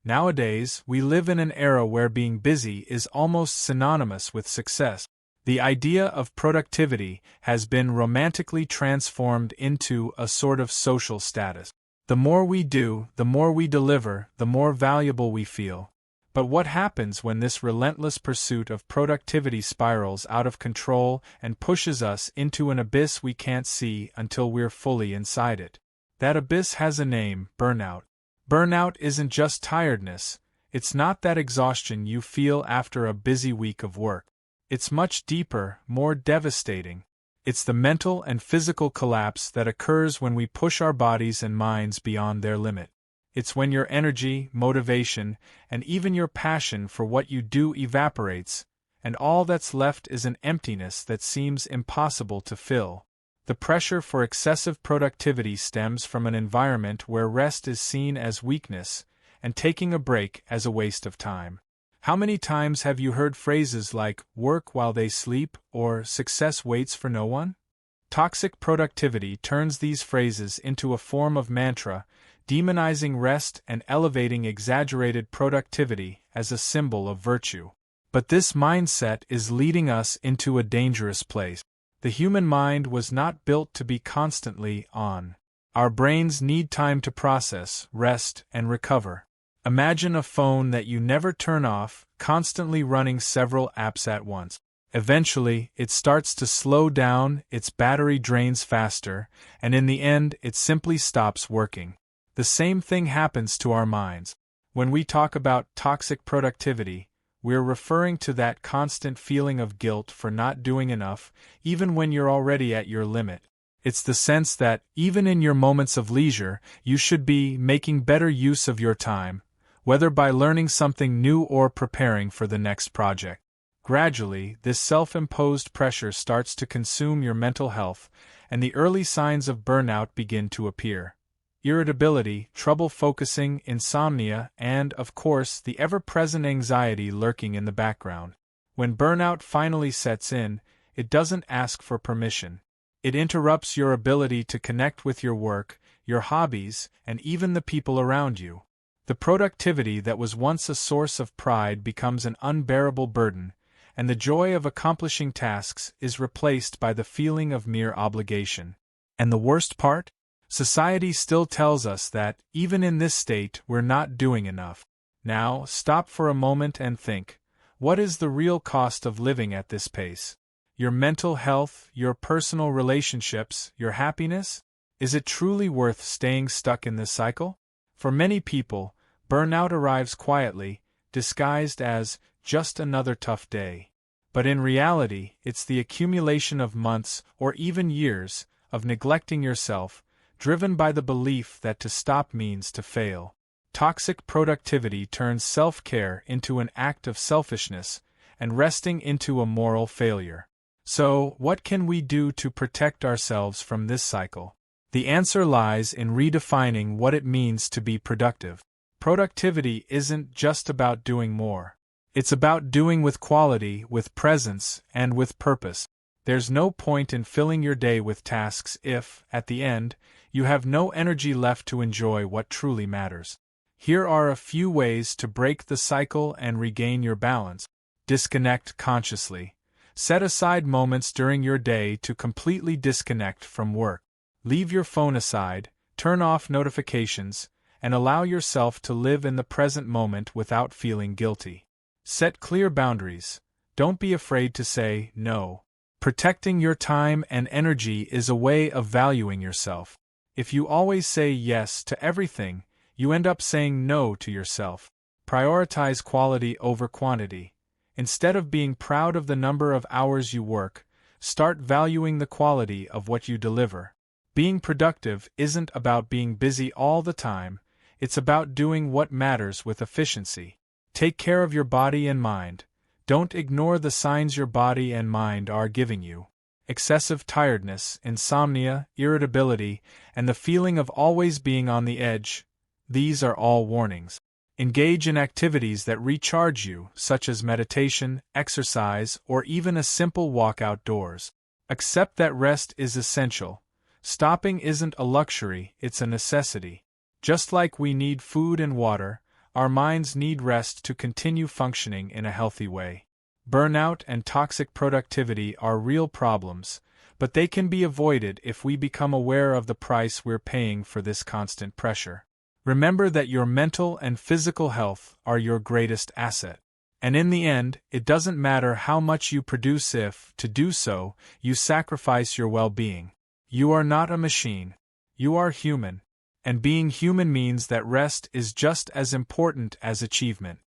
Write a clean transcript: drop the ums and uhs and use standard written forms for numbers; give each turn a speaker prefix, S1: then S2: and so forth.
S1: Nowadays, we live in an era where being busy is almost synonymous with success. The idea of productivity has been romantically transformed into a sort of social status. The more we do, the more we deliver, the more valuable we feel. But what happens when this relentless pursuit of productivity spirals out of control and pushes us into an abyss we can't see until we're fully inside it? That abyss has a name: burnout. Burnout isn't just tiredness, it's not that exhaustion you feel after a busy week of work. It's much deeper, more devastating. It's the mental and physical collapse that occurs when we push our bodies and minds beyond their limit. It's when your energy, motivation, and even your passion for what you do evaporates, and all that's left is an emptiness that seems impossible to fill. The pressure for excessive productivity stems from an environment where rest is seen as weakness, and taking a break as a waste of time. How many times have you heard phrases like "work while they sleep" or "success waits for no one"? Toxic productivity turns these phrases into a form of mantra, demonizing rest and elevating exaggerated productivity as a symbol of virtue. But this mindset is leading us into a dangerous place. The human mind was not built to be constantly on. Our brains need time to process, rest, and recover. Imagine a phone that you never turn off, constantly running several apps at once. Eventually, it starts to slow down, its battery drains faster, and in the end, it simply stops working. The same thing happens to our minds. When we talk about toxic productivity, we're referring to that constant feeling of guilt for not doing enough, even when you're already at your limit. It's the sense that, even in your moments of leisure, you should be making better use of your time, whether by learning something new or preparing for the next project. Gradually, this self-imposed pressure starts to consume your mental health, and the early signs of burnout begin to appear. Irritability, trouble focusing, insomnia, and, of course, the ever-present anxiety lurking in the background. When burnout finally sets in, it doesn't ask for permission. It interrupts your ability to connect with your work, your hobbies, and even the people around you. The productivity that was once a source of pride becomes an unbearable burden, and the joy of accomplishing tasks is replaced by the feeling of mere obligation. And the worst part? Society still tells us that, even in this state, we're not doing enough. Now, stop for a moment and think, what is the real cost of living at this pace? Your mental health, your personal relationships, your happiness? Is it truly worth staying stuck in this cycle? For many people, burnout arrives quietly, disguised as just another tough day. But in reality, it's the accumulation of months, or even years, of neglecting yourself, driven by the belief that to stop means to fail. Toxic productivity turns self-care into an act of selfishness, and resting into a moral failure. So, what can we do to protect ourselves from this cycle? The answer lies in redefining what it means to be productive. Productivity isn't just about doing more. It's about doing with quality, with presence, and with purpose. There's no point in filling your day with tasks if, at the end, you have no energy left to enjoy what truly matters. Here are a few ways to break the cycle and regain your balance. Disconnect consciously. Set aside moments during your day to completely disconnect from work. Leave your phone aside, turn off notifications, and allow yourself to live in the present moment without feeling guilty. Set clear boundaries. Don't be afraid to say no. Protecting your time and energy is a way of valuing yourself. If you always say yes to everything, you end up saying no to yourself. Prioritize quality over quantity. Instead of being proud of the number of hours you work, start valuing the quality of what you deliver. Being productive isn't about being busy all the time, it's about doing what matters with efficiency. Take care of your body and mind. Don't ignore the signs your body and mind are giving you. Excessive tiredness, insomnia, irritability, and the feeling of always being on the edge, these are all warnings. Engage in activities that recharge you, such as meditation, exercise, or even a simple walk outdoors. Accept that rest is essential. Stopping isn't a luxury, it's a necessity. Just like we need food and water, our minds need rest to continue functioning in a healthy way. Burnout and toxic productivity are real problems, but they can be avoided if we become aware of the price we're paying for this constant pressure. Remember that your mental and physical health are your greatest asset. And in the end, it doesn't matter how much you produce if, to do so, you sacrifice your well-being. You are not a machine. You are human. And being human means that rest is just as important as achievement.